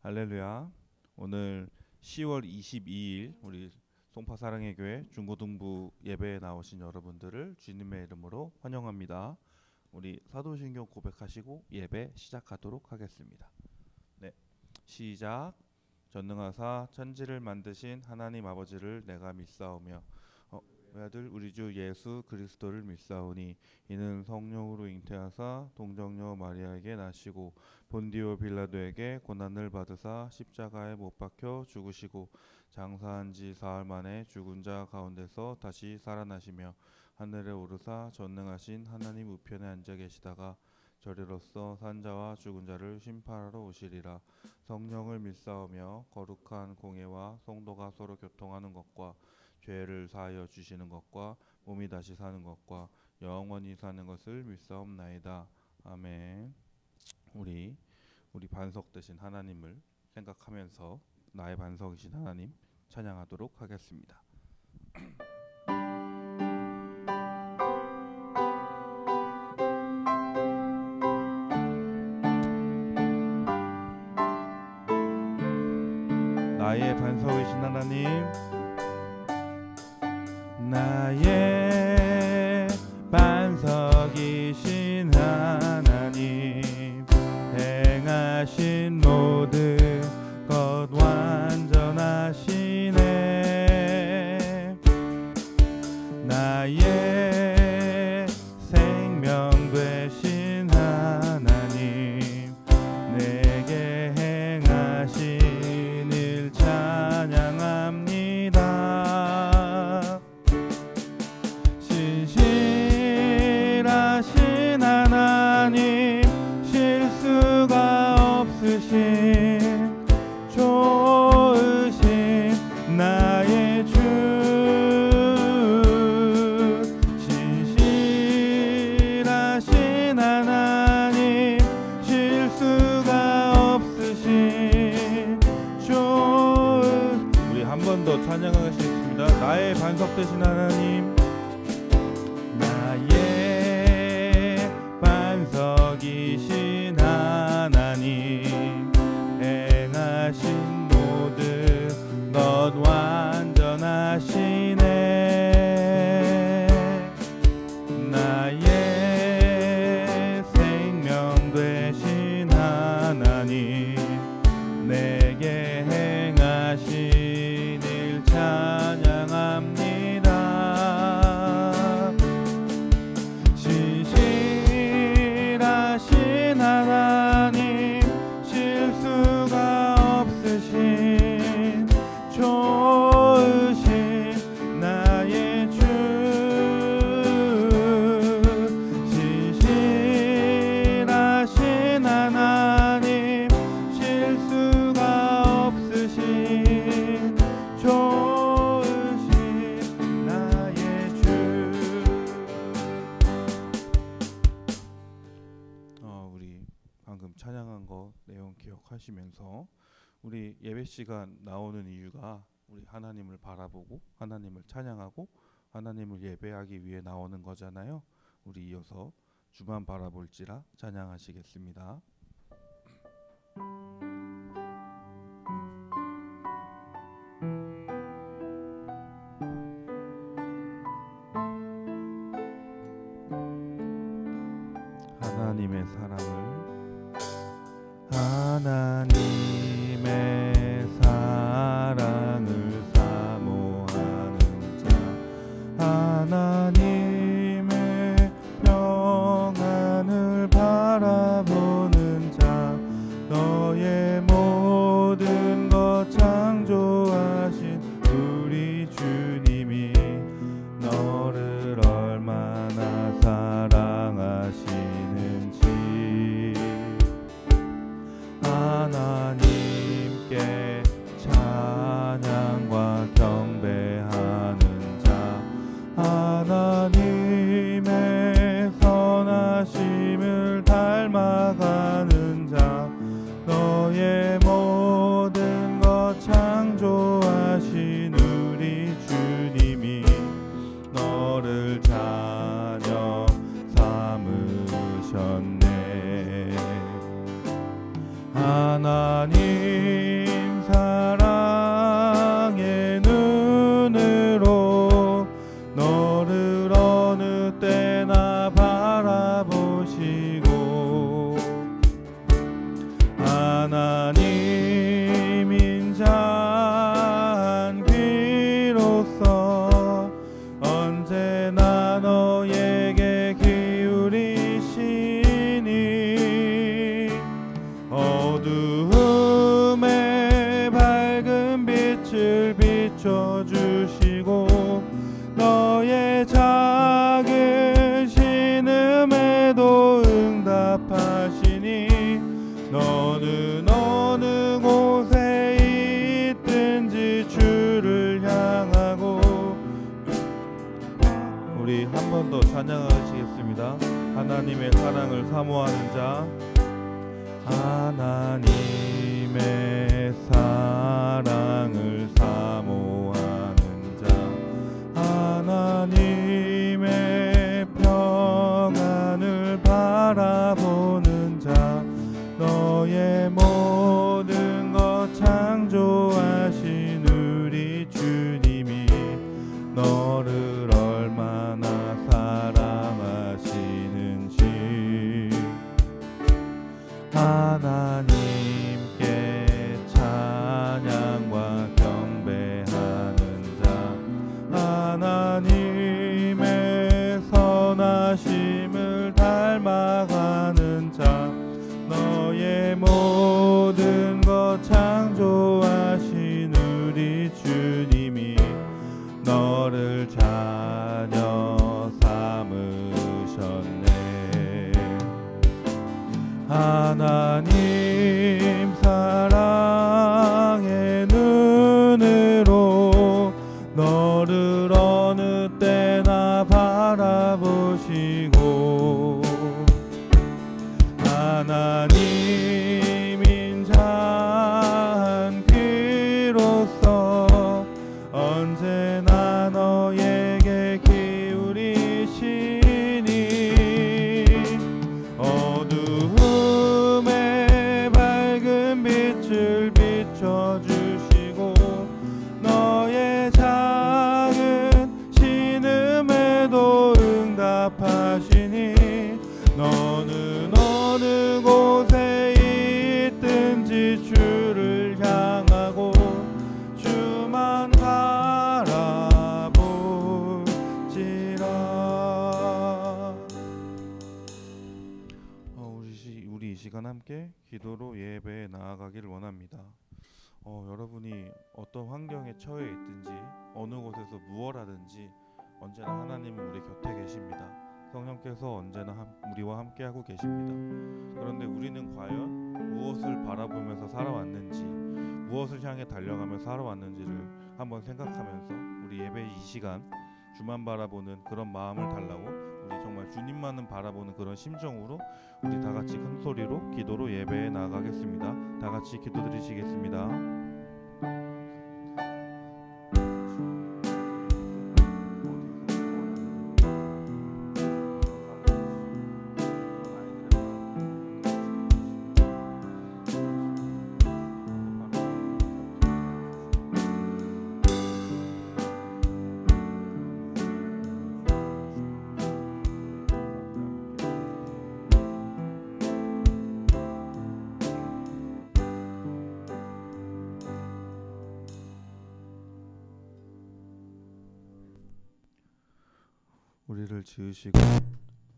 할렐루야. 오늘 10월 22일 우리 송파 사랑의 교회 중고등부 예배에 나오신 여러분들을 주님의 이름으로 환영합니다. 우리 사도신경 고백하시고 예배 시작하도록 하겠습니다. 네, 시작. 전능하사 천지를 만드신 하나님 아버지를 내가 믿사오며 외아들 우리 주 예수 그리스도를 믿사오니 이는 성령으로 잉태하사 동정녀 마리아에게 나시고 본디오 빌라도에게 고난을 받으사 십자가에 못 박혀 죽으시고 장사한 지 사흘 만에 죽은 자 가운데서 다시 살아나시며 하늘에 오르사 전능하신 하나님 우편에 앉아 계시다가 저리로서 산자와 죽은 자를 심판하러 오시리라. 성령을 믿사오며 거룩한 공예와 성도가 서로 교통하는 것과 죄를 사하여 주시는 것과 몸이 다시 사는 것과 영원히 사는 것을 믿사옵나이다. 아멘. 우리 반석 되신 하나님을 생각하면서 나의 반석이신 하나님 찬양하도록 하겠습니다. 나의 반석이신 하나님, 나의 반석이신 하나님, 행하신 모든 것 완전하시네. 나의 생명 되신 하나님, 내게 행하신 일 찬양합니다. 신실하신 하나님, 실수가 없으신 좋으신 나의 주, 신실하신 하나님, 실수가 없으신 좋은, 우리 한 번 더 찬양하겠습니다. 나의 반석 되신 하나님, 나의 반석이신 하나님, 행하신 모든 것 완전하시네. 나의 생명 되신 하나님, 내게 행하신 일 찬양합니다. 신실하신 하나님, 실수가 없으신 좋으신 나의 주, 신실하신 하나님, 실수가 없으신 좋으신 나의 주. 우리 방금 찬양한 거 내용 기억하시면서 우리 예배 시간 나오는 이유가 우리 하나님을 바라보고 하나님을 찬양하고 하나님을 예배하기 위해 나오는 거잖아요. 우리 이어서 주만 바라볼지라 찬양하시겠습니다. 하나님의 사랑을, 하나님의 사랑을 사모하는 자, 하나님의 평안을 바라보는 자, 너의 모든 것 창조하신 우리 주님이 너를 얼마나 사랑하시는지, 하나님 하나님 사랑의 눈으로 너를 어느 때나 바라보시고 하나님 인자한 귀로서 언제나 너에게 기울이시니 어두움에 밝은 빛을 비춰주시고 너의 작은 신음에도 응답하시니 너는 어느 곳에 있든지 주를 향하고 우리 한 번 더 찬양하시겠습니다. 하나님의 사랑을 사모하는 자 하나님의 사랑을 사모하는 자 하나님의 평안을 바라보는 자 너의 모든 것 창조하신 우리 주님이 너를 얼마나 사랑하시는지 하나님께 찬양과 경배하는 자 하나님의 선하심을 닮아가는 자 너의 모든 것 창조하신 우리 주님이 너를 자녀 삼으셨네. 하나님 사랑의 눈으로 너를 어느 때나 바라보시고 하나님 인자한 귀로서 언제나 너에게 기울이시니 어두움에 밝은 빛을 비춰주시고 너의 작은 신음에도 응답하시니 너는 어느 곳에 있든지 주를 향하고 주만 바라볼지라. 우리 이 시간 함께 기도로 예배에 나아가기를 원합니다. 여러분이 어떤 환경에 처해 있든지 어느 곳에서 무엇 하든지 언제나 하나님은 우리 곁에 계십니다. 성령께서 언제나 우리와 함께하고 계십니다. 그런데 우리는 과연 무엇을 바라보면서 살아왔는지 무엇을 향해 달려가며 살아왔는지를 한번 생각하면서 우리 예배 이 시간 주만 바라보는 그런 마음을 달라고 우리 정말 주님만은 바라보는 그런 심정으로 우리 다 같이 큰 소리로 기도로 예배에 나아가겠습니다. 다 같이 기도드리시겠습니다.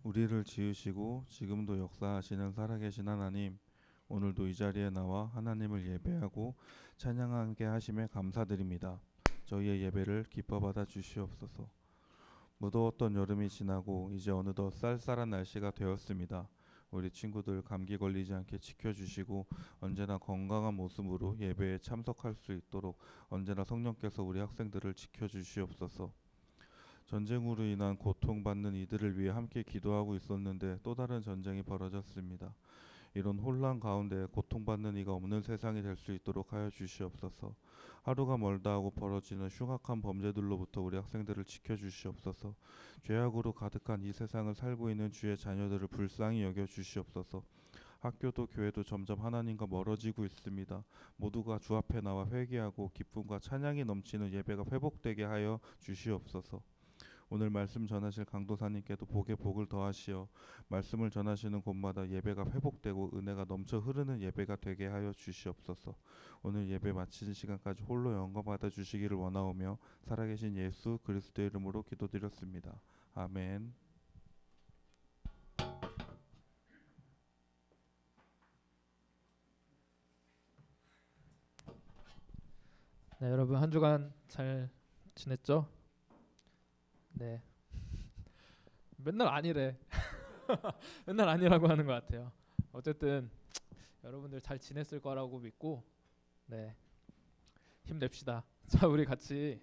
우리를 지으시고 지금도 역사하시는 살아계신 하나님, 오늘도 이 자리에 나와 하나님을 예배하고 찬양하게 하심에 감사드립니다. 저희의 예배를 기뻐 받아 주시옵소서. 무더웠던 여름이 지나고 이제 어느덧 쌀쌀한 날씨가 되었습니다. 우리 친구들 감기 걸리지 않게 지켜주시고 언제나 건강한 모습으로 예배에 참석할 수 있도록 언제나 성령께서 우리 학생들을 지켜주시옵소서. 전쟁으로 인한 고통받는 이들을 위해 함께 기도하고 있었는데 또 다른 전쟁이 벌어졌습니다. 이런 혼란 가운데 고통받는 이가 없는 세상이 될 수 있도록 하여 주시옵소서. 하루가 멀다 하고 벌어지는 흉악한 범죄들로부터 우리 학생들을 지켜주시옵소서. 죄악으로 가득한 이 세상을 살고 있는 주의 자녀들을 불쌍히 여겨 주시옵소서. 학교도 교회도 점점 하나님과 멀어지고 있습니다. 모두가 주 앞에 나와 회개하고 기쁨과 찬양이 넘치는 예배가 회복되게 하여 주시옵소서. 오늘 말씀 전하실 강도사님께도 복에 복을 더하시어 말씀을 전하시는 곳마다 예배가 회복되고 은혜가 넘쳐 흐르는 예배가 되게 하여 주시옵소서. 오늘 예배 마치는 시간까지 홀로 영광 받아 주시기를 원하오며 살아계신 예수 그리스도의 이름으로 기도드렸습니다. 아멘. 네, 여러분 한 주간 잘 지냈죠? 네. 맨날 아니래. 맨날 아니라고 하는 것 같아요. 어쨌든 여러분들 잘 지냈을 거라고 믿고, 네, 힘냅시다. 자, 우리 같이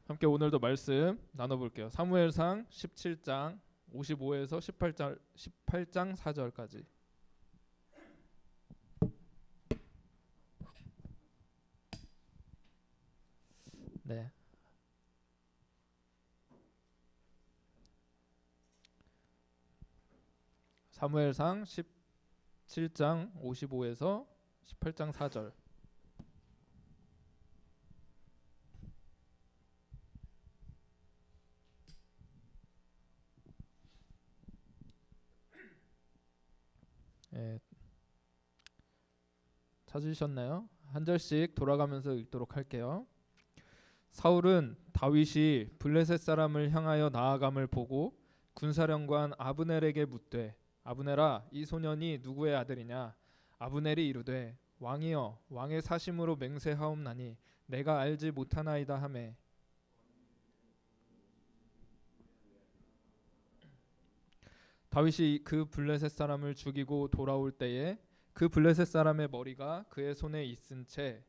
함께 오늘도 말씀 나눠볼게요. 사무엘상 17장 55에서 18장 4절까지. 네. 사무엘상 17장 55에서 18장 4절. 네, 찾으셨나요? 한 절씩 돌아가면서 읽도록 할게요. 사울은 다윗이 블레셋 사람을 향하여 나아감을 보고 군사령관 아브넬에게 묻되, 아브넬아, 이 소년이 누구의 아들이냐? 아브넬이 이르되, 왕이여, 왕의 사심으로 맹세하옵나니 내가 알지 못하나이다 하매, 다윗이 그 블레셋 사람을 죽이고 돌아올 때에 그 블레셋 사람의 머리가 그의 손에 있은 채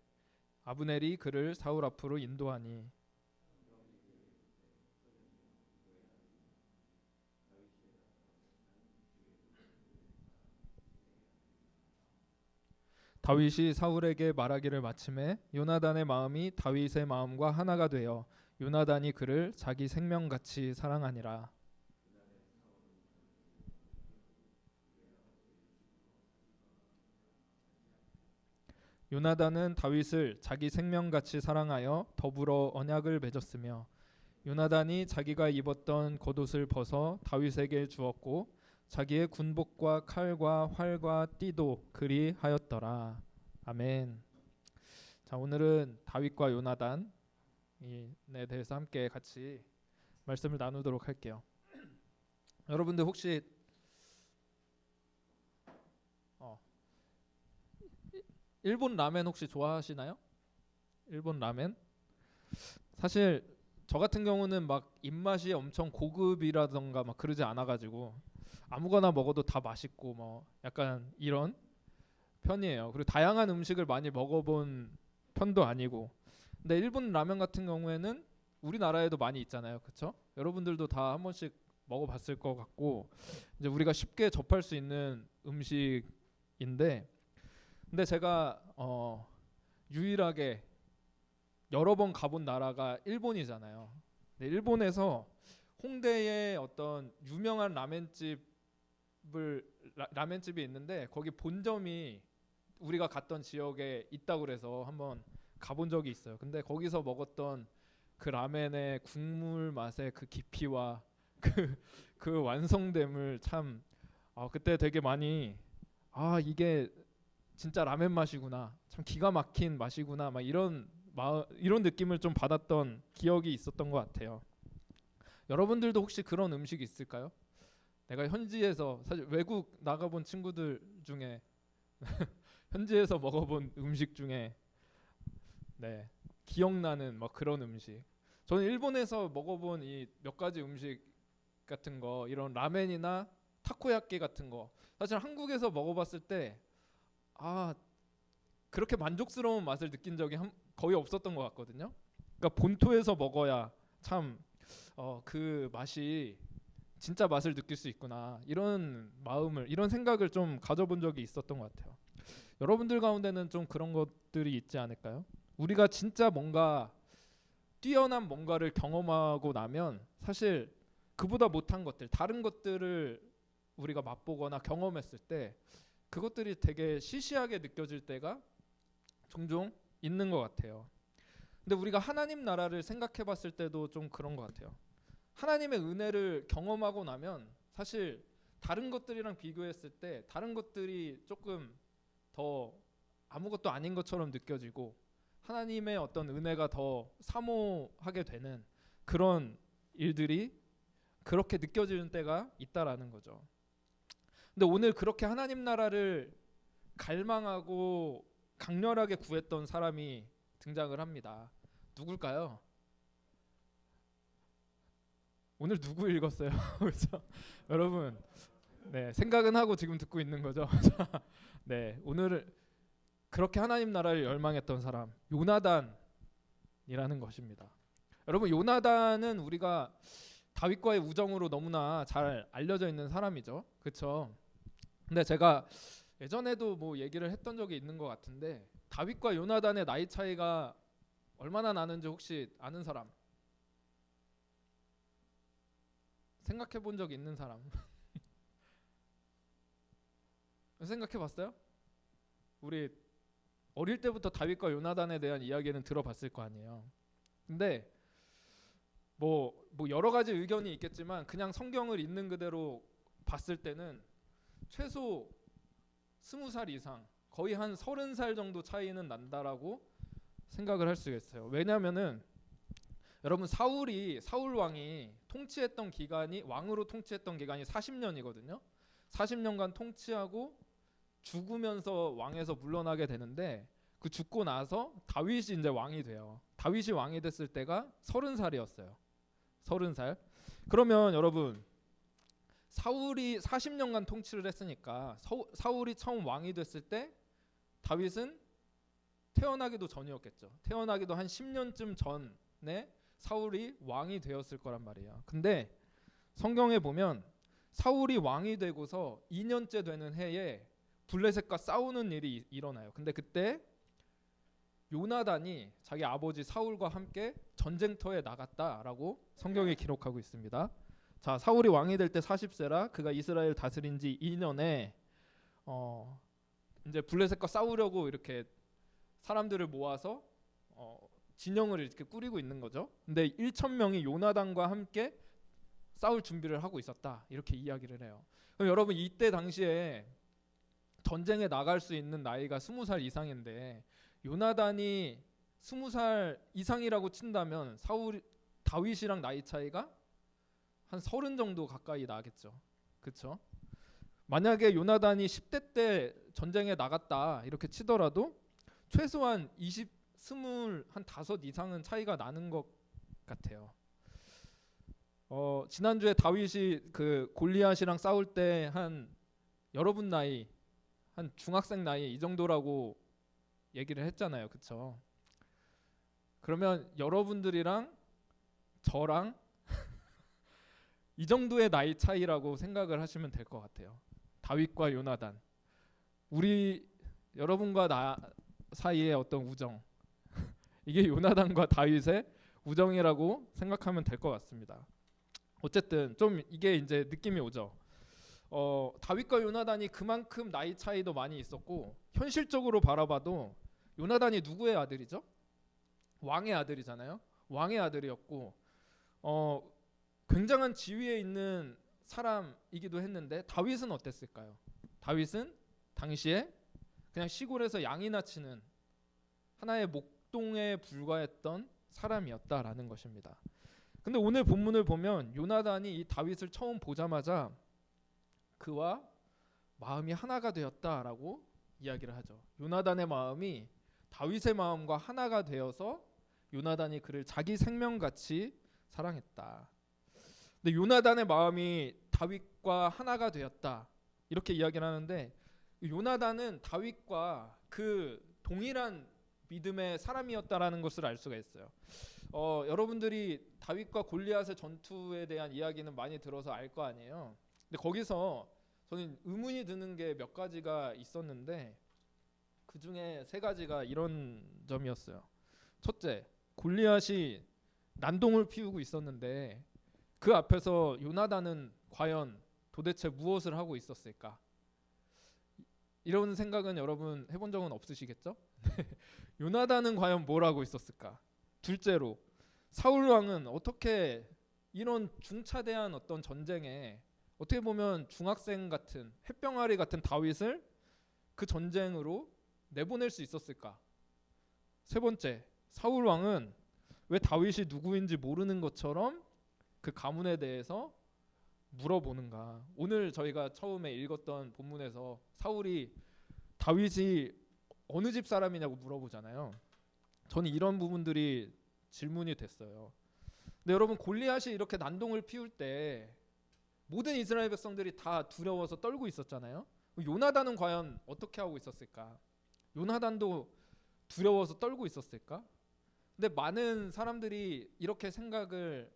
아브넬이 그를 사울 앞으로 인도하니, 다윗이 사울에게 말하기를 마침에 요나단의 마음이 다윗의 마음과 하나가 되어 요나단이 그를 자기 생명같이 사랑하니라. 요나단은 다윗을 자기 생명같이 사랑하여 더불어 언약을 맺었으며 요나단이 자기가 입었던 겉옷을 벗어 다윗에게 주었고 자기의 군복과 칼과 활과 띠도 그리 하였더라. 아멘. 자, 오늘은 다윗과 요나단에 대해서 함께 같이 말씀을 나누도록 할게요. 여러분들 혹시 일본 라멘 혹시 좋아하시나요? 일본 라멘? 사실 저 같은 경우는 막 입맛이 엄청 고급이라던가 막 그러지 않아가지고 아무거나 먹어도 다 맛있고 뭐 약간 이런 편이에요. 그리고 다양한 음식을 많이 먹어본 편도 아니고. 근데 일본 라면 같은 경우에는 우리나라에도 많이 있잖아요, 그렇죠? 여러분들도 다 한 번씩 먹어봤을 것 같고 이제 우리가 쉽게 접할 수 있는 음식인데, 근데 제가 유일하게 여러 번 가본 나라가 일본이잖아요. 근데 일본에서 홍대에 어떤 유명한 라멘집이 있는데 거기 본점이 우리가 갔던 지역에 있다고 그래서 한번 가본 적이 있어요. 근데 거기서 먹었던 그 라멘의 국물 맛의 그 깊이와 그 완성됨을 참 그때 되게 많이 이게 진짜 라멘 맛이구나, 참 기가 막힌 맛이구나, 막 이런 느낌을 좀 받았던 기억이 있었던 것 같아요. 여러분들도 혹시 그런 음식이 있을까요? 내가 현지에서, 사실 외국 나가본 친구들 중에 현지에서 먹어본 음식 중에 네, 기억나는 막 그런 음식. 저는 일본에서 먹어본 이 몇 가지 음식 같은 거, 이런 라멘이나 타코야끼 같은 거, 사실 한국에서 먹어봤을 때 그렇게 만족스러운 맛을 느낀 적이 거의 없었던 것 같거든요. 그러니까 본토에서 먹어야 참 그 맛이 진짜 맛을 느낄 수 있구나, 이런 생각을 좀 가져본 적이 있었던 것 같아요. 여러분들 가운데는 좀 그런 것들이 있지 않을까요? 우리가 진짜 뭔가 뛰어난 뭔가를 경험하고 나면 사실 그보다 못한 것들, 다른 것들을 우리가 맛보거나 경험했을 때 그것들이 되게 시시하게 느껴질 때가 종종 있는 것 같아요. 근데 우리가 하나님 나라를 생각해 봤을 때도 좀 그런 것 같아요. 하나님의 은혜를 경험하고 나면 사실 다른 것들이랑 비교했을 때 다른 것들이 조금 더 아무것도 아닌 것처럼 느껴지고 하나님의 어떤 은혜가 더 사모하게 되는 그런 일들이 그렇게 느껴지는 때가 있다라는 거죠. 근데 오늘 그렇게 하나님 나라를 갈망하고 강렬하게 구했던 사람이 등장을 합니다. 누굴까요? 오늘 누구 읽었어요? 그렇죠? 여러분, 네, 생각은 하고 지금 듣고 있는 거죠. 네, 오늘 그렇게 하나님 나라를 열망했던 사람 요나단이라는 것입니다. 여러분, 요나단은 우리가 다윗과의 우정으로 너무나 잘 알려져 있는 사람이죠. 그렇죠? 근데 제가 예전에도 뭐 얘기를 했던 적이 있는 것 같은데 다윗과 요나단의 나이 차이가 얼마나 나는지 혹시 아는 사람? 생각해 본 적 있는 사람? 생각해 봤어요? 우리 어릴 때부터 다윗과 요나단에 대한 이야기는 들어봤을 거 아니에요. 근데 뭐 여러 가지 의견이 있겠지만 그냥 성경을 있는 그대로 봤을 때는 최소 20살 이상, 거의 한 30살 정도 차이는 난다라고 생각을 할 수가 있어요. 왜냐면은 여러분 사울 왕이 통치했던 기간이 왕으로 통치했던 기간이 40년이거든요. 40년간 통치하고 죽으면서 왕에서 물러나게 되는데 그 죽고 나서 다윗이 이제 왕이 돼요. 다윗이 왕이 됐을 때가 30살이었어요. 30살. 그러면 여러분 사울이 40년간 통치를 했으니까 사울이 처음 왕이 됐을 때 다윗은 태어나기도 전이었겠죠. 태어나기도 한 10년쯤 전에 사울이 왕이 되었을 거란 말이에요. 근데 성경에 보면 사울이 왕이 되고서 2년째 되는 해에 블레셋과 싸우는 일이 일어나요. 근데 그때 요나단이 자기 아버지 사울과 함께 전쟁터에 나갔다라고 성경에 기록하고 있습니다. 자, 사울이 왕이 될 때 40세라 그가 이스라엘 다스린 지 2년에 이제 블레셋과 싸우려고 이렇게 사람들을 모아서 진영을 이렇게 꾸리고 있는 거죠. 근데 1,000명이 요나단과 함께 싸울 준비를 하고 있었다. 이렇게 이야기를 해요. 그럼 여러분 이때 당시에 전쟁에 나갈 수 있는 나이가 20살 이상인데 요나단이 20살 이상이라고 친다면 다윗이랑 나이 차이가 한 30 정도 가까이 나겠죠. 그렇죠? 만약에 요나단이 10대 때 전쟁에 나갔다 이렇게 치더라도 최소한 25 이상은 차이가 나는 것 같아요. 지난주에 다윗이 그 골리앗이랑 싸울 때 한 여러분 나이 한 중학생 나이 이 정도라고 얘기를 했잖아요. 그렇죠? 그러면 여러분들이랑 저랑 이 정도의 나이 차이라고 생각을 하시면 될 것 같아요. 다윗과 요나단, 우리 여러분과 나 사이의 어떤 우정, 이게 요나단과 다윗의 우정이라고 생각하면 될 것 같습니다. 어쨌든 좀 이게 이제 느낌이 오죠. 다윗과 요나단이 그만큼 나이 차이도 많이 있었고 현실적으로 바라봐도 요나단이 누구의 아들이죠? 왕의 아들이잖아요. 왕의 아들이었고 굉장한 지위에 있는 사람이기도 했는데 다윗은 어땠을까요? 다윗은 당시에 그냥 시골에서 양이나 치는 하나의 목동에 불과했던 사람이었다라는 것입니다. 근데 오늘 본문을 보면 요나단이 이 다윗을 처음 보자마자 그와 마음이 하나가 되었다라고 이야기를 하죠. 요나단의 마음이 다윗의 마음과 하나가 되어서 요나단이 그를 자기 생명같이 사랑했다. 근데 요나단의 마음이 다윗과 하나가 되었다 이렇게 이야기를 하는데 요나단은 다윗과 그 동일한 믿음의 사람이었다라는 것을 알 수가 있어요. 여러분들이 다윗과 골리앗의 전투에 대한 이야기는 많이 들어서 알 거 아니에요. 근데 거기서 저는 의문이 드는 게 몇 가지가 있었는데 그 중에 3가지가 이런 점이었어요. 첫째, 골리앗이 난동을 피우고 있었는데 그 앞에서 요나단은 과연 도대체 무엇을 하고 있었을까? 이런 생각은 여러분 해본 적은 없으시겠죠? 요나단은 과연 뭘 하고 있었을까? 둘째로 사울 왕은 어떻게 이런 중차대한 어떤 전쟁에 어떻게 보면 중학생 같은 햇병아리 같은 다윗을 그 전쟁으로 내보낼 수 있었을까? 세 번째, 사울 왕은 왜 다윗이 누구인지 모르는 것처럼 그 가문에 대해서 물어보는가? 오늘 저희가 처음에 읽었던 본문에서 사울이 다윗이 어느 집 사람이냐고 물어보잖아요. 저는 이런 부분들이 질문이 됐어요. 근데 여러분, 골리앗이 이렇게 난동을 피울 때 모든 이스라엘 백성들이 다 두려워서 떨고 있었잖아요. 요나단은 과연 어떻게 하고 있었을까? 요나단도 두려워서 떨고 있었을까? 근데 많은 사람들이 이렇게 생각을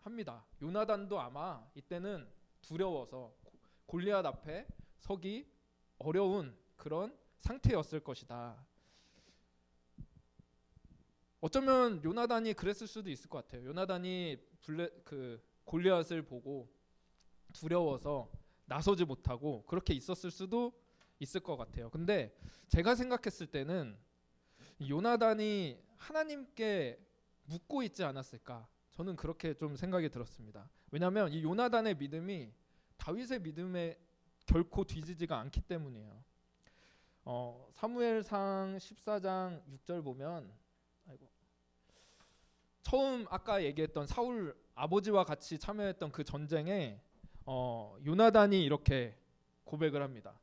합니다. 요나단도 아마 이때는 두려워서 골리앗 앞에 서기 어려운 그런 상태였을 것이다. 어쩌면 요나단이 그랬을 수도 있을 것 같아요. 요나단이 골리앗을 보고 두려워서 나서지 못하고 그렇게 있었을 수도 있을 것 같아요. 근데 제가 생각했을 때는 요나단이 하나님께 묻고 있지 않았을까? 저는 그렇게 좀 생각이 들었습니다. 왜냐하면 이 요나단의 믿음이 다윗의 믿음에 결코 뒤지지가 않기 때문이에요. 사무엘상 14장 6절 보면 처음 아까 얘기했던 사울 아버지와 같이 참여했던 그 전쟁에 요나단이 이렇게 고백을 합니다.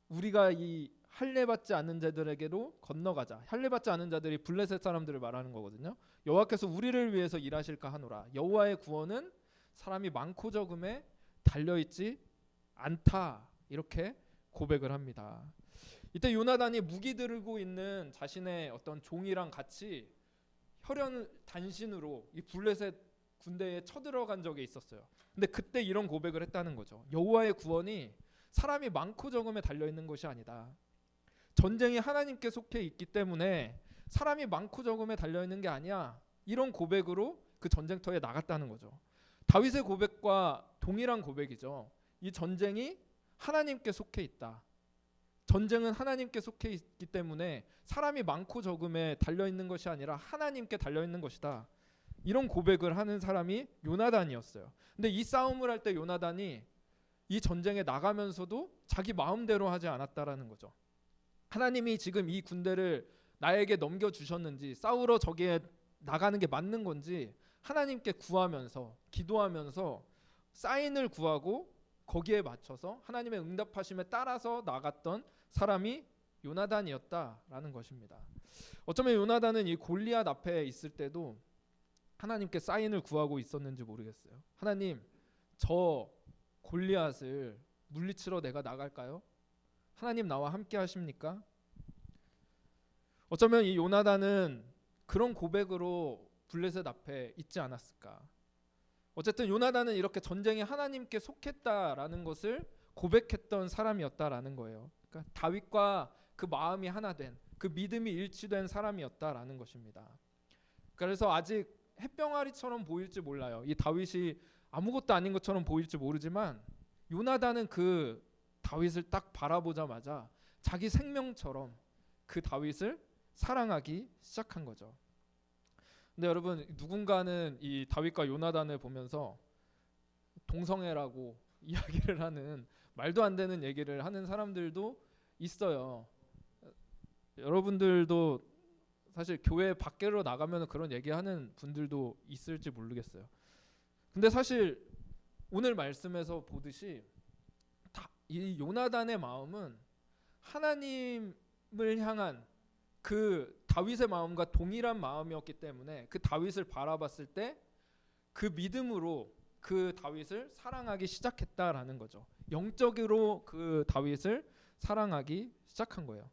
우리가 이 할례받지 않는 자들에게로 건너가자. 할례받지 않은 자들이 블레셋 사람들을 말하는 거거든요. 여호와께서 우리를 위해서 일하실까 하노라. 여호와의 구원은 사람이 많고 적음에 달려있지 않다. 이렇게 고백을 합니다. 이때 요나단이 무기 들고 있는 자신의 어떤 종이랑 같이 혈연 단신으로 이 블레셋 군대에 쳐들어간 적이 있었어요. 근데 그때 이런 고백을 했다는 거죠. 여호와의 구원이 사람이 많고 적음에 달려있는 것이 아니다. 전쟁이 하나님께 속해 있기 때문에 사람이 많고 적음에 달려있는 게 아니야. 이런 고백으로 그 전쟁터에 나갔다는 거죠. 다윗의 고백과 동일한 고백이죠. 이 전쟁이 하나님께 속해 있다. 전쟁은 하나님께 속해 있기 때문에 사람이 많고 적음에 달려있는 것이 아니라 하나님께 달려있는 것이다. 이런 고백을 하는 사람이 요나단이었어요. 근데 이 싸움을 할 때 요나단이 이 전쟁에 나가면서도 자기 마음대로 하지 않았다라는 거죠. 하나님이 지금 이 군대를 나에게 넘겨주셨는지 싸우러 저기에 나가는 게 맞는 건지 하나님께 구하면서 기도하면서 사인을 구하고 거기에 맞춰서 하나님의 응답하심에 따라서 나갔던 사람이 요나단이었다라는 것입니다. 어쩌면 요나단은 이 골리앗 앞에 있을 때도 하나님께 사인을 구하고 있었는지 모르겠어요. 하나님, 저 골리앗을 물리치러 내가 나갈까요? 하나님 나와 함께 하십니까? 어쩌면 이 요나단은 그런 고백으로 블레셋 앞에 있지 않았을까? 어쨌든 요나단은 이렇게 전쟁에 하나님께 속했다라는 것을 고백했던 사람이었다라는 거예요. 그러니까 다윗과 그 마음이 하나 된, 그 믿음이 일치된 사람이었다라는 것입니다. 그래서 아직 햇병아리처럼 보일지 몰라요. 이 다윗이 아무것도 아닌 것처럼 보일지 모르지만 요나단은 그 다윗을 딱 바라보자마자 자기 생명처럼 그 다윗을 사랑하기 시작한 거죠. 근데 여러분, 누군가는 이 다윗과 요나단을 보면서 동성애라고 이야기를 하는, 말도 안 되는 얘기를 하는 사람들도 있어요. 여러분들도 사실 교회 밖으로 나가면 그런 얘기하는 분들도 있을지 모르겠어요. 근데 사실 오늘 말씀에서 보듯이 이 요나단의 마음은 하나님을 향한 그 다윗의 마음과 동일한 마음이었기 때문에 그 다윗을 바라봤을 때 그 믿음으로 그 다윗을 사랑하기 시작했다라는 거죠. 영적으로 그 다윗을 사랑하기 시작한 거예요.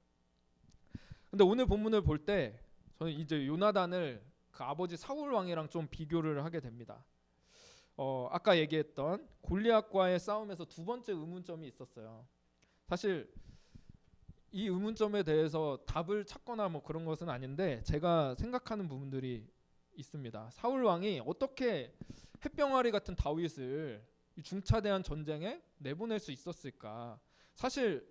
근데 오늘 본문을 볼 때 저는 이제 요나단을 그 아버지 사울 왕이랑 좀 비교를 하게 됩니다. 아까 얘기했던 골리앗과의 싸움에서 두 번째 의문점이 있었어요. 사실 이 의문점에 대해서 답을 찾거나 뭐 그런 것은 아닌데 제가 생각하는 부분들이 있습니다. 사울 왕이 어떻게 햇병아리 같은 다윗을 이 중차대한 전쟁에 내보낼 수 있었을까? 사실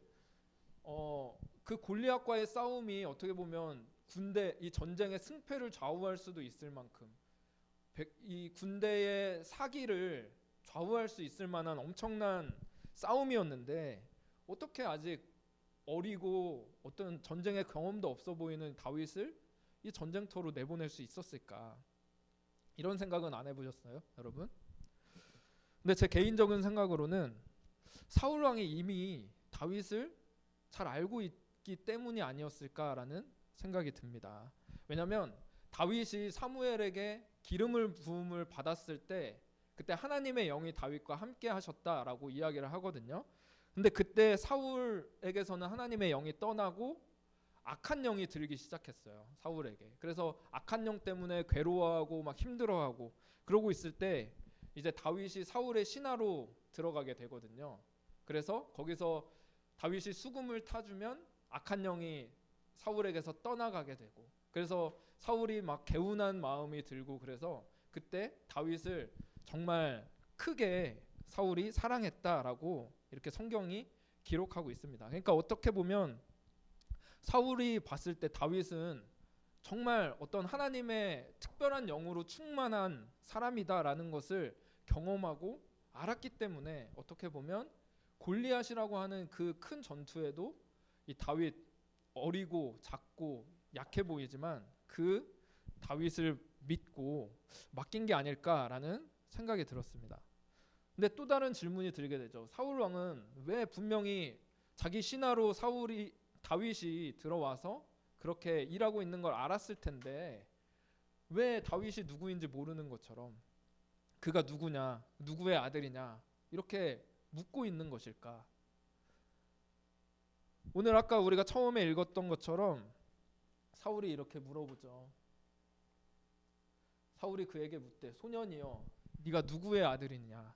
그 골리앗과의 싸움이 어떻게 보면 군대 이 전쟁의 승패를 좌우할 수도 있을 만큼 이 군대의 사기를 좌우할 수 있을 만한 엄청난 싸움이었는데 어떻게 아직 어리고 어떤 전쟁의 경험도 없어 보이는 다윗을 이 전쟁터로 내보낼 수 있었을까? 이런 생각은 안 해보셨어요, 여러분? 근데 제 개인적인 생각으로는 사울 왕이 이미 다윗을 잘 알고 있기 때문이 아니었을까라는 생각이 듭니다. 왜냐하면 다윗이 사무엘에게 기름을 부음을 받았을 때 그때 하나님의 영이 다윗과 함께 하셨다라고 이야기를 하거든요. 근데 그때 사울에게서는 하나님의 영이 떠나고 악한 영이 들기 시작했어요, 사울에게. 그래서 악한 영 때문에 괴로워하고 막 힘들어하고 그러고 있을 때 이제 다윗이 사울의 신하로 들어가게 되거든요. 그래서 거기서 다윗이 수금을 타주면 악한 영이 사울에게서 떠나가게 되고, 그래서 사울이 막 개운한 마음이 들고, 그래서 그때 다윗을 정말 크게 사울이 사랑했다라고 이렇게 성경이 기록하고 있습니다. 그러니까 어떻게 보면 사울이 봤을 때 다윗은 정말 어떤 하나님의 특별한 영으로 충만한 사람이다라는 것을 경험하고 알았기 때문에 어떻게 보면 골리앗이라고 하는 그 큰 전투에도 이 다윗, 어리고 작고 약해 보이지만 그 다윗을 믿고 맡긴 게 아닐까라는 생각이 들었습니다. 근데 또 다른 질문이 들게 되죠. 사울 왕은 왜 분명히 자기 신하로 다윗이 들어와서 그렇게 일하고 있는 걸 알았을 텐데 왜 다윗이 누구인지 모르는 것처럼 그가 누구냐, 누구의 아들이냐 이렇게 묻고 있는 것일까? 오늘 아까 우리가 처음에 읽었던 것처럼 사울이 이렇게 물어보죠. 사울이 그에게 묻되 소년이여 네가 누구의 아들이냐?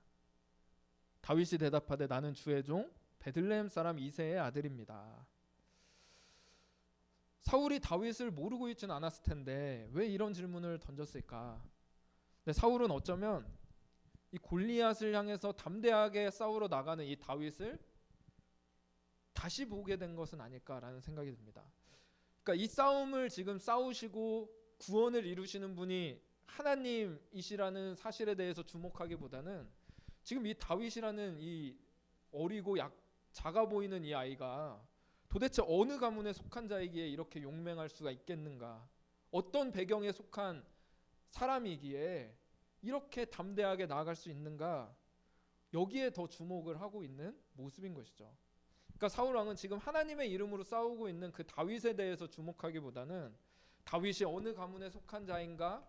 다윗이 대답하되 나는 주의 종 베들레헴 사람 이새의 아들입니다. 사울이 다윗을 모르고 있지는 않았을 텐데 왜 이런 질문을 던졌을까? 근데 사울은 어쩌면 이 골리앗을 향해서 담대하게 싸우러 나가는 이 다윗을 다시 보게 된 것은 아닐까라는 생각이 듭니다. 그러니까 이 싸움을 지금 싸우시고 구원을 이루시는 분이 하나님이시라는 사실에 대해서 주목하기보다는 지금 이 다윗이라는 이 어리고 작아 보이는 이 아이가 도대체 어느 가문에 속한 자이기에 이렇게 용맹할 수가 있겠는가? 어떤 배경에 속한 사람이기에 이렇게 담대하게 나아갈 수 있는가? 여기에 더 주목을 하고 있는 모습인 것이죠. 그러니까 사울 왕은 지금 하나님의 이름으로 싸우고 있는 그 다윗에 대해서 주목하기보다는 다윗이 어느 가문에 속한 자인가?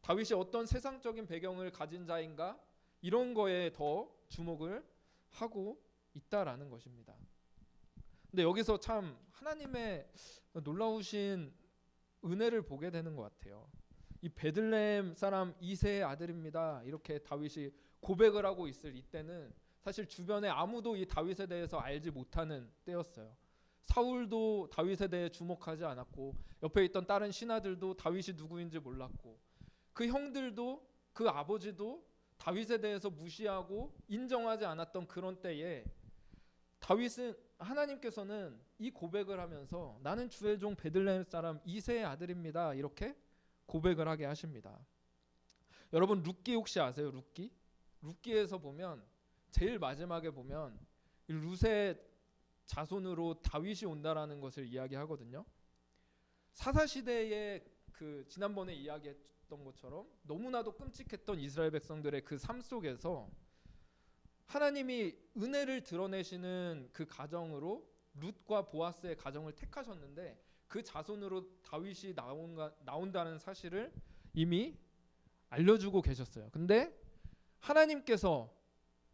다윗이 어떤 세상적인 배경을 가진 자인가? 이런 거에 더 주목을 하고 있다라는 것입니다. 근데 여기서 참 하나님의 놀라우신 은혜를 보게 되는 것 같아요. 이 베들레헴 사람 이새의 아들입니다. 이렇게 다윗이 고백을 하고 있을 이때는 사실 주변에 아무도 이 다윗에 대해서 알지 못하는 때였어요. 사울도 다윗에 대해 주목하지 않았고 옆에 있던 다른 신하들도 다윗이 누구인지 몰랐고 그 형들도 그 아버지도 다윗에 대해서 무시하고 인정하지 않았던 그런 때에 다윗은 하나님께서는 이 고백을 하면서 나는 주의 종 베들레헴 사람 이새의 아들입니다. 이렇게 고백을 하게 하십니다. 여러분 룻기 혹시 아세요? 룻기에서 보면 제일 마지막에 보면 룻의 자손으로 다윗이 온다라는 것을 이야기하거든요. 사사 시대에 그 지난번에 이야기했던 것처럼 너무나도 끔찍했던 이스라엘 백성들의 그 삶 속에서 하나님이 은혜를 드러내시는 그 가정으로 룻과 보아스의 가정을 택하셨는데 그 자손으로 다윗이 나온다는 사실을 이미 알려주고 계셨어요. 근데 하나님께서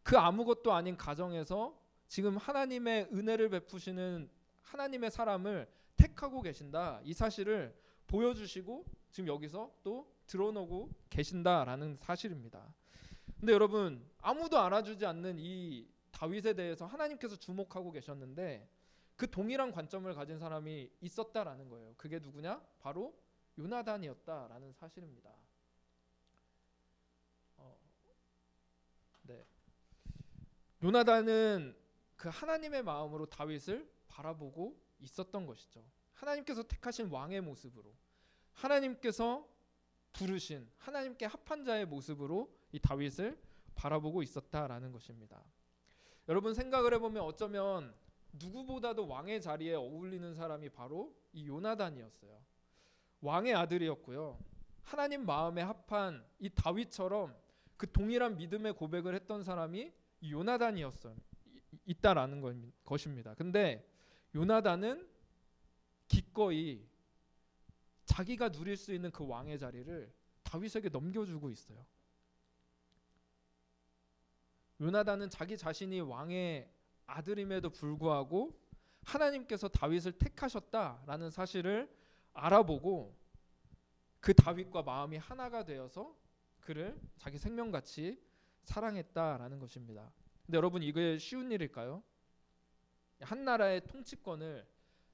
그 아무것도 아닌 가정에서 지금 하나님의 은혜를 베푸시는 하나님의 사람을 택하고 계신다. 이 사실을 보여주시고 지금 여기서 또 드러내고 계신다라는 사실입니다. 근데 여러분 아무도 알아주지 않는 이 다윗에 대해서 하나님께서 주목하고 계셨는데 그 동일한 관점을 가진 사람이 있었다라는 거예요. 그게 누구냐? 바로 요나단이었다라는 사실입니다. 요나단은 그 하나님의 마음으로 다윗을 바라보고 있었던 것이죠. 하나님께서 택하신 왕의 모습으로, 하나님께서 부르신 하나님께 합한 자의 모습으로 이 다윗을 바라보고 있었다라는 것입니다. 여러분 생각을 해보면 어쩌면 누구보다도 왕의 자리에 어울리는 사람이 바로 이 요나단이었어요. 왕의 아들이었고요. 하나님 마음에 합한 이 다윗처럼 그 동일한 믿음의 고백을 했던 사람이 이 있다라는 것입니다. 근데 요나단은 기꺼이 자기가 누릴 수 있는 그 왕의 자리를 다윗에게 넘겨주고 있어요. 요나단은 자기 자신이 왕의 아들임에도 불구하고 하나님께서 다윗을 택하셨다라는 사실을 알아보고 그 다윗과 마음이 하나가 되어서 그를 자기 생명같이 사랑했다라는 것입니다. 근데 여러분 이게 쉬운 일일까요? 한 나라의 통치권을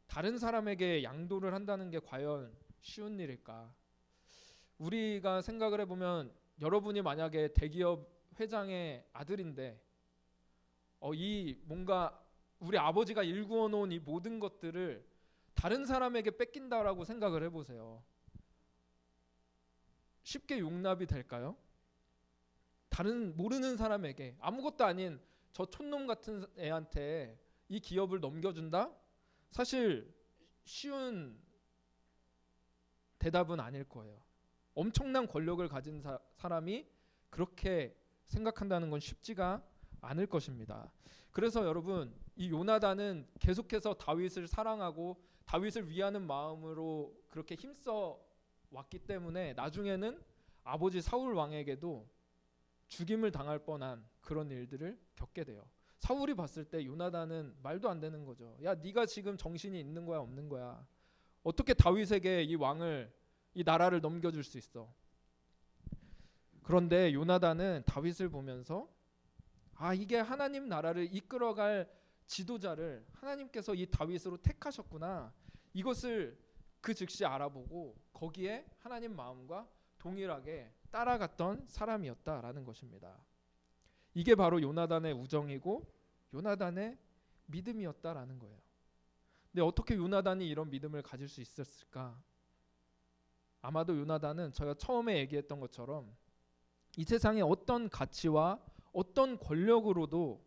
다른 사람에게 양도를 한다는 게 과연 쉬운 일일까? 우리가 생각을 해보면 여러분이 만약에 대기업 회장의 아들인데 이 뭔가 우리 아버지가 일구어 놓은 이 모든 것들을 다른 사람에게 뺏긴다라고 생각을 해보세요. 쉽게 용납이 될까요? 다른 모르는 사람에게 아무것도 아닌 저 촌놈 같은 애한테 이 기업을 넘겨준다? 사실 쉬운 대답은 아닐 거예요. 엄청난 권력을 가진 사람이 그렇게 생각한다는 건 쉽지가 않을 것입니다. 그래서 여러분 이 요나단은 계속해서 다윗을 사랑하고 다윗을 위하는 마음으로 그렇게 힘써 왔기 때문에 나중에는 아버지 사울 왕에게도 죽임을 당할 뻔한 그런 일들을 겪게 돼요. 사울이 봤을 때 요나단은 말도 안 되는 거죠. 야, 네가 지금 정신이 있는 거야, 없는 거야? 어떻게 다윗에게 이 왕을, 이 나라를 넘겨줄 수 있어? 그런데 요나단은 다윗을 보면서 이게 하나님 나라를 이끌어갈 지도자를 하나님께서 이 다윗으로 택하셨구나. 이것을 그 즉시 알아보고 거기에 하나님 마음과 동일하게 따라갔던 사람이었다라는 것입니다. 이게 바로 요나단의 우정이고 요나단의 믿음이었다라는 거예요. 근데 어떻게 요나단이 이런 믿음을 가질 수 있었을까? 아마도 요나단은 제가 처음에 얘기했던 것처럼 이 세상의 어떤 가치와 어떤 권력으로도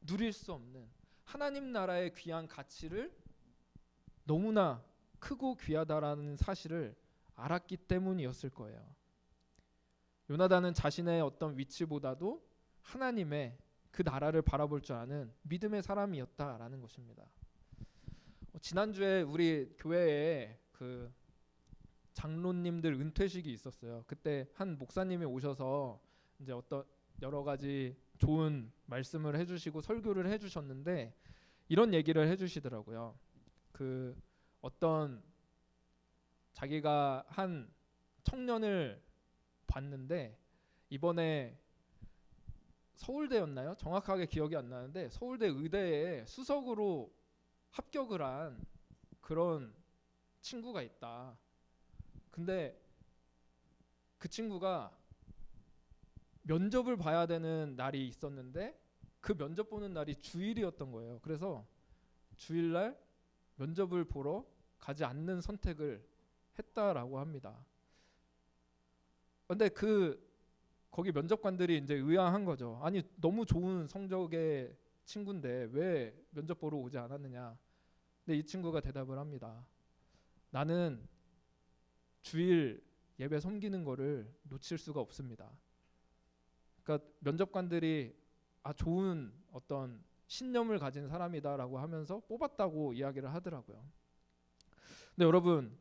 누릴 수 없는 하나님 나라의 귀한 가치를 너무나 크고 귀하다라는 사실을 알았기 때문이었을 거예요. 요나단은 자신의 어떤 위치보다도 하나님의 그 나라를 바라볼 줄 아는 믿음의 사람이었다라는 것입니다. 지난주에 우리 교회에 그 장로님들 은퇴식이 있었어요. 그때 한 목사님이 오셔서 이제 어떤 여러 가지 좋은 말씀을 해주시고 설교를 해주셨는데 이런 얘기를 해주시더라고요. 그 어떤 자기가 한 청년을 봤는데 이번에 서울대였나요? 정확하게 기억이 안 나는데 서울대 의대에 수석으로 합격을 한 그런 친구가 있다. 근데 그 친구가 면접을 봐야 되는 날이 있었는데 그 면접 보는 날이 주일이었던 거예요. 그래서 주일날 면접을 보러 가지 않는 선택을 했다라고 합니다. 근데 거기 면접관들이 이제 의아한 거죠. 아니 너무 좋은 성적의 친구인데 왜 면접 보러 오지 않았느냐. 근데 이 친구가 대답을 합니다. 나는 주일 예배 섬기는 거를 놓칠 수가 없습니다. 그러니까 면접관들이 좋은 어떤 신념을 가진 사람이다라고 하면서 뽑았다고 이야기를 하더라고요. 근데 여러분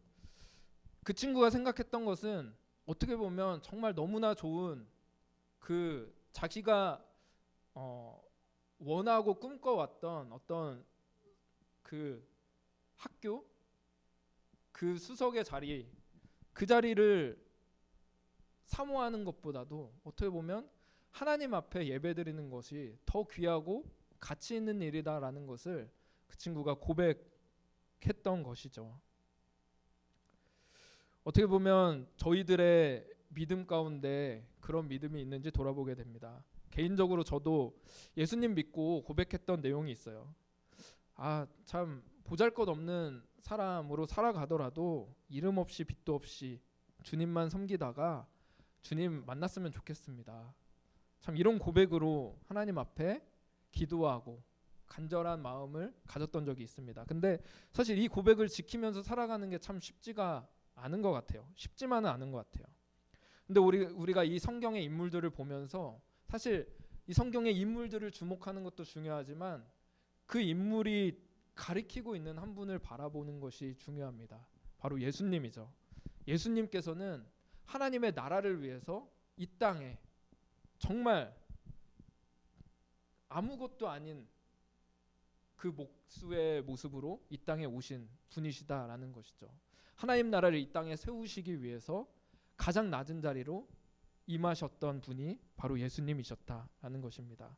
그 친구가 생각했던 것은 어떻게 보면 정말 너무나 좋은 그 자기가 원하고 꿈꿔왔던 어떤 그 학교 그 수석의 자리 그 자리를 사모하는 것보다도 어떻게 보면 하나님 앞에 예배드리는 것이 더 귀하고 가치 있는 일이다라는 것을 그 친구가 고백했던 것이죠. 어떻게 보면 저희들의 믿음 가운데 그런 믿음이 있는지 돌아보게 됩니다. 개인적으로 저도 예수님 믿고 고백했던 내용이 있어요. 참 보잘것없는 사람으로 살아가더라도 이름 없이 빚도 없이 주님만 섬기다가 주님 만났으면 좋겠습니다. 참 이런 고백으로 하나님 앞에 기도하고 간절한 마음을 가졌던 적이 있습니다. 근데 사실 이 고백을 지키면서 살아가는 게 참 쉽지가 않은 것 같아요. 쉽지만은 않은 것 같아요. 근데 우리가 이 성경의 인물들을 보면서 사실 이 성경의 인물들을 주목하는 것도 중요하지만 그 인물이 가리키고 있는 한 분을 바라보는 것이 중요합니다. 바로 예수님이죠. 예수님께서는 하나님의 나라를 위해서 이 땅에 정말 아무것도 아닌 그 목수의 모습으로 이 땅에 오신 분이시다라는 것이죠. 하나님 나라를 이 땅에 세우시기 위해서 가장 낮은 자리로 임하셨던 분이 바로 예수님이셨다라는 것입니다.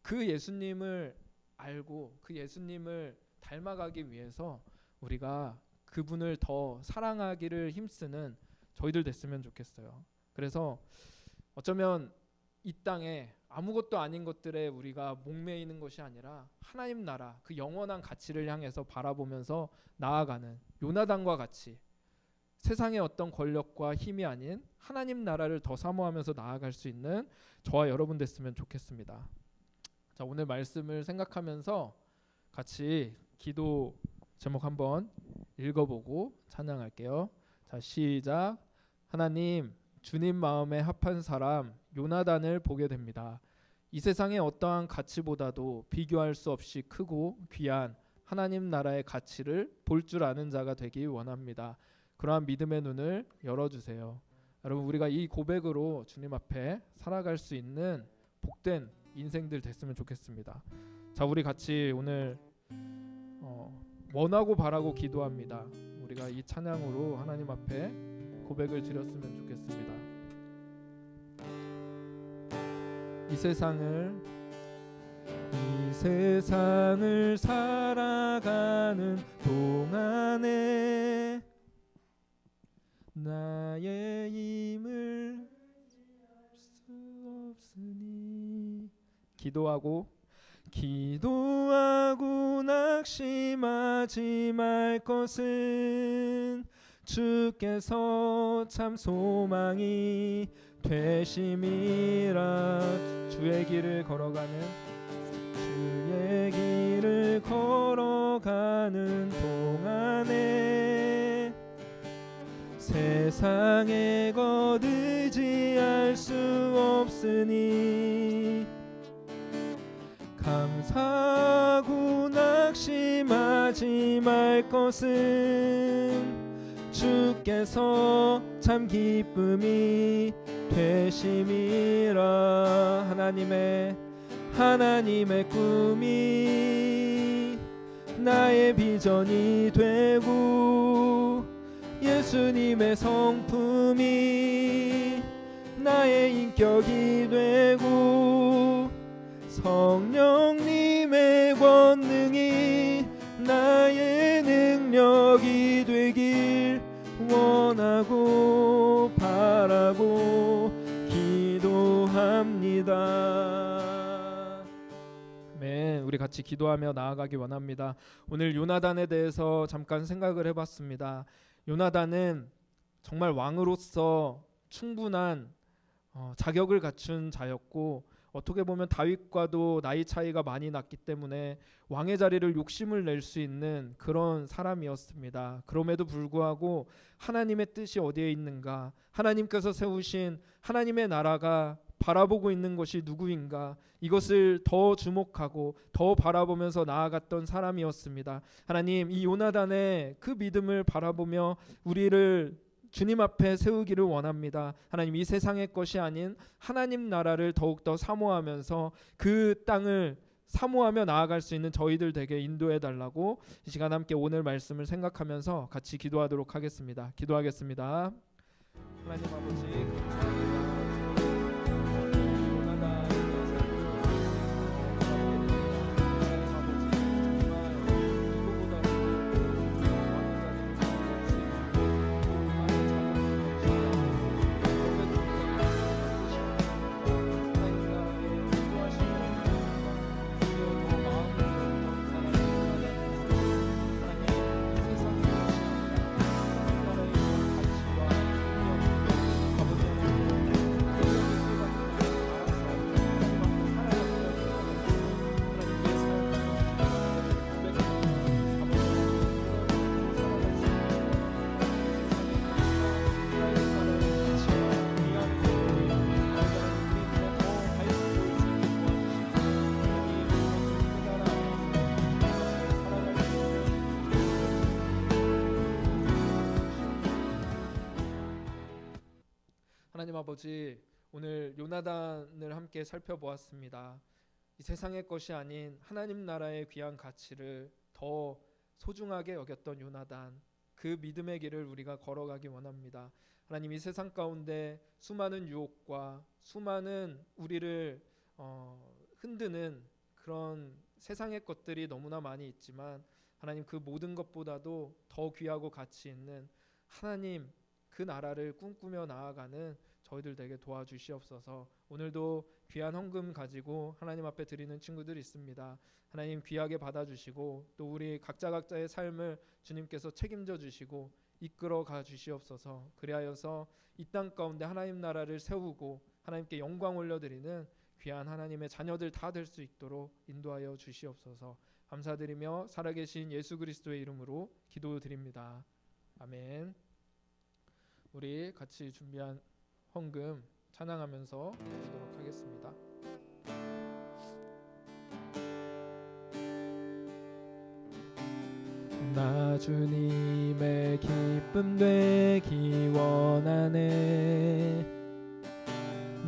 그 예수님을 알고 그 예수님을 닮아가기 위해서 우리가 그분을 더 사랑하기를 힘쓰는 저희들 됐으면 좋겠어요. 그래서 어쩌면 이 땅에 아무것도 아닌 것들에 우리가 목매이는 것이 아니라 하나님 나라 그 영원한 가치를 향해서 바라보면서 나아가는 요나단과 같이 세상의 어떤 권력과 힘이 아닌 하나님 나라를 더 사모하면서 나아갈 수 있는 저와 여러분 됐으면 좋겠습니다. 자, 오늘 말씀을 생각하면서 같이 기도 제목 한번 읽어보고 찬양할게요. 자, 시작. 하나님, 주님 마음에 합한 사람 요나단을 보게 됩니다. 이 세상의 어떠한 가치보다도 비교할 수 없이 크고 귀한 하나님 나라의 가치를 볼 줄 아는 자가 되기 원합니다. 그러한 믿음의 눈을 열어주세요. 여러분, 우리가 이 고백으로 주님 앞에 살아갈 수 있는 복된 인생들 됐으면 좋겠습니다. 자, 우리 같이 오늘 원하고 바라고 기도합니다. 우리가 이 찬양으로 하나님 앞에 고백을 드렸으면 좋겠습니다. 이 세상을 살아가는 동안에 나의 힘을 수 없으니 기도하고 낙심하지 말 것은 주께서 참 소망이 되심이라. 주의 길을 걸어가는 동안에 세상에 거두지할 수 없으니 감사하고 낙심하지 말 것은 주께서 참 기쁨이 되심이라. 하나님의 꿈이 나의 비전이 되고 예수님의 성품이 나의 인격이 되고 성령님의 권능이 나의 능력이 되길 원하고 바라고 기도합니다. 아멘. 우리 같이 기도하며 나아가기 원합니다. 오늘 요나단에 대해서 잠깐 생각을 해봤습니다. 요나단은 정말 왕으로서 충분한 자격을 갖춘 자였고 어떻게 보면 다윗과도 나이 차이가 많이 났기 때문에 왕의 자리를 욕심을 낼 수 있는 그런 사람이었습니다. 그럼에도 불구하고 하나님의 뜻이 어디에 있는가, 하나님께서 세우신 하나님의 나라가 바라보고 있는 것이 누구인가, 이것을 더 주목하고 더 바라보면서 나아갔던 사람이었습니다. 하나님, 이 요나단의 그 믿음을 바라보며 우리를 주님 앞에 세우기를 원합니다. 하나님, 이 세상의 것이 아닌 하나님 나라를 더욱더 사모하면서 그 땅을 사모하며 나아갈 수 있는 저희들 되게 인도해 달라고 이 시간 함께 오늘 말씀을 생각하면서 같이 기도하도록 하겠습니다. 기도하겠습니다. 하나님 아버지, 감사합니다. 하나님 아버지, 오늘 요나단을 함께 살펴보았습니다. 이 세상의 것이 아닌 하나님 나라의 귀한 가치를 더 소중하게 여겼던 요나단, 그 믿음의 길을 우리가 걸어가기 원합니다. 하나님, 이 세상 가운데 수많은 유혹과 수많은 우리를 흔드는 그런 세상의 것들이 너무나 많이 있지만, 하나님, 그 모든 것보다도 더 귀하고 가치 있는 하나님 그 나라를 꿈꾸며 나아가는 저희들 되게 도와주시옵소서. 오늘도 귀한 헌금 가지고 하나님 앞에 드리는 친구들이 있습니다. 하나님, 귀하게 받아주시고 또 우리 각자의 삶을 주님께서 책임져 주시고 이끌어 가 주시옵소서. 그리하여서 이 땅 가운데 하나님 나라를 세우고 하나님께 영광 올려드리는 귀한 하나님의 자녀들 다 될 수 있도록 인도하여 주시옵소서. 감사드리며 살아계신 예수 그리스도의 이름으로 기도드립니다. 아멘. 우리 같이 준비한 헌금 찬양하면서 드리도록 하겠습니다. 나 주님의 기쁨 되기 원하네.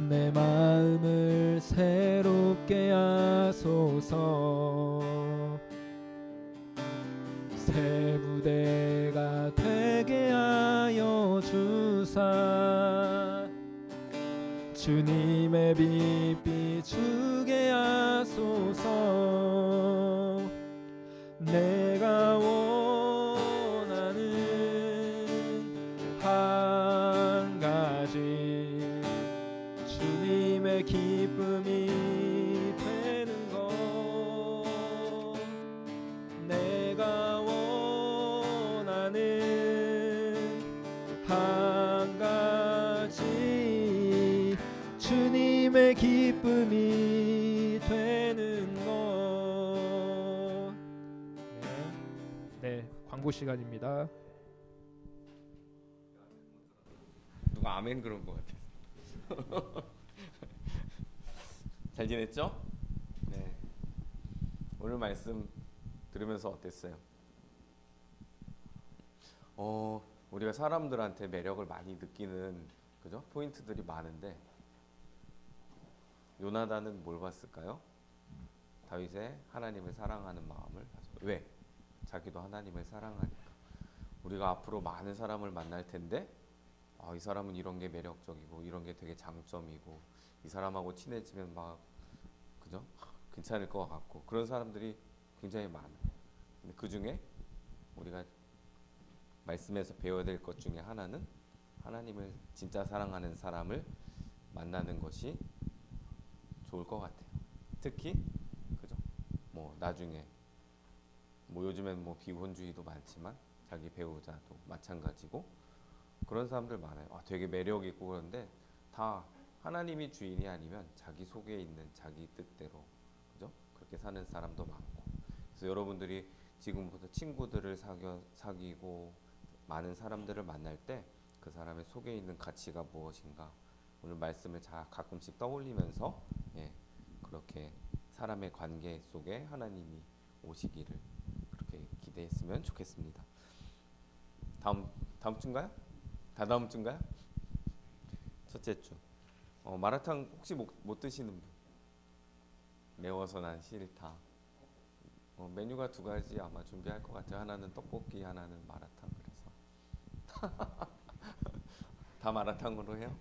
내 마음을 새롭게 하소서. 새 부대가 되게 하여 주사. 주님의 빛 비추게 하소서. 내가 원하는 한 가지, 주님의 기쁨이 되는 것. 내가 원하는 한 가지, 주님의 기쁨이 되는 것. 네, 광고 시간입니다. 누가 아멘 그런 것 같아서. 잘 지냈죠? 네. 오늘 말씀 들으면서 어땠어요? 우리가 사람들한테 매력을 많이 느끼는, 그죠? 포인트들이 많은데, 요나단은 뭘 봤을까요? 다윗의 하나님을 사랑하는 마음을 봤어요. 왜? 자기도 하나님을 사랑하니까. 우리가 앞으로 많은 사람을 만날 텐데, 이 사람은 이런 게 매력적이고 이런 게 되게 장점이고 이 사람하고 친해지면 막, 그죠? 괜찮을 것 같고 그런 사람들이 굉장히 많아요. 근데 그 중에 우리가 말씀에서 배워야 될 것 중에 하나는 하나님을 진짜 사랑하는 사람을 만나는 것이 좋을 것 같아요. 특히, 그죠? 뭐 나중에 뭐 요즘엔 뭐 비혼주의도 많지만 자기 배우자도 마찬가지고 그런 사람들 많아요. 되게 매력 있고 그런데 다 하나님이 주인이 아니면 자기 속에 있는 자기 뜻대로, 그죠? 그렇게 사는 사람도 많고. 그래서 여러분들이 지금부터 친구들을 사귀고 많은 사람들을 만날 때 그 사람의 속에 있는 가치가 무엇인가, 오늘 말씀을 가끔씩 떠올리면서 그렇게 사람의 관계 속에 하나님이 오시기를 그렇게 기대했으면 좋겠습니다. 다음 주인가요? 다다음 주인가요? 첫째 주. 마라탕 혹시 못 드시는 분? 매워서 난 싫다. 메뉴가 두 가지 아마 준비할 것 같아요. 하나는 떡볶이, 하나는 마라탕. 그래서 다 마라탕으로 해요.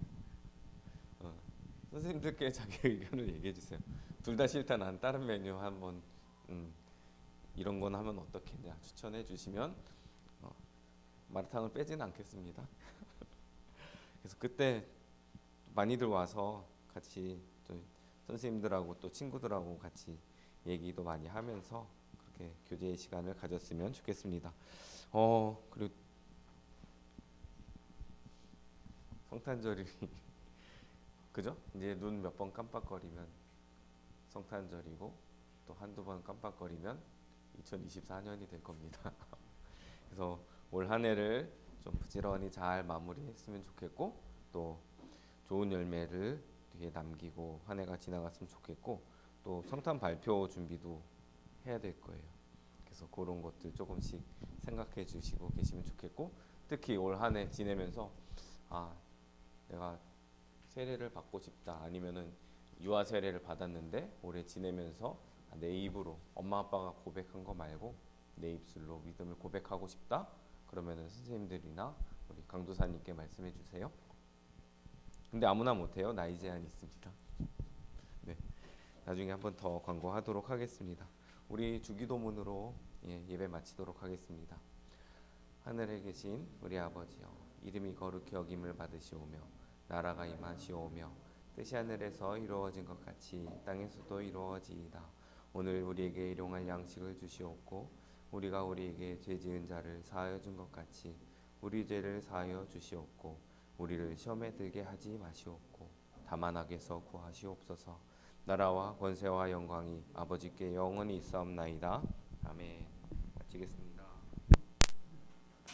선생님들께 자기 의견을 얘기해 주세요. 둘 다 싫다, 난 다른 메뉴 한번 이런 건 하면 어떻겠냐 추천해 주시면 마라탕을 빼지는 않겠습니다. 그래서 그때 많이들 와서 같이 또 선생님들하고 또 친구들하고 같이 얘기도 많이 하면서 그렇게 교제의 시간을 가졌으면 좋겠습니다. 그리고 성탄절이 그죠? 이제 눈 몇 번 깜빡거리면 성탄절이고 또 한두 번 깜빡거리면 2024년이 될 겁니다. 그래서 올 한 해를 좀 부지런히 잘 마무리했으면 좋겠고 또 좋은 열매를 뒤에 남기고 한 해가 지나갔으면 좋겠고 또 성탄 발표 준비도 해야 될 거예요. 그래서 그런 것들 조금씩 생각해 주시고 계시면 좋겠고, 특히 올 한 해 지내면서 내가 세례를 받고 싶다. 아니면은 유아 세례를 받았는데 오래 지내면서 내 입으로 엄마 아빠가 고백한 거 말고 내 입술로 믿음을 고백하고 싶다. 그러면은 선생님들이나 우리 강도사님께 말씀해 주세요. 근데 아무나 못해요. 나이 제한이 있습니다. 네, 나중에 한번 더 광고하도록 하겠습니다. 우리 주기도문으로 예배 마치도록 하겠습니다. 하늘에 계신 우리 아버지여, 이름이 거룩히 여김을 받으시오며 나라가 임하시오며 뜻이 하늘에서 이루어진 것 같이 땅에서도 이루어지이다. 오늘 우리에게 일용할 양식을 주시옵고 우리가 우리에게 죄 지은 자를 사하여 준 것 같이 우리 죄를 사하여 주시옵고 우리를 시험에 들게 하지 마시옵고 다만 악에서 구하시옵소서. 나라와 권세와 영광이 아버지께 영원히 있사옵나이다. 아멘. 마치겠습니다.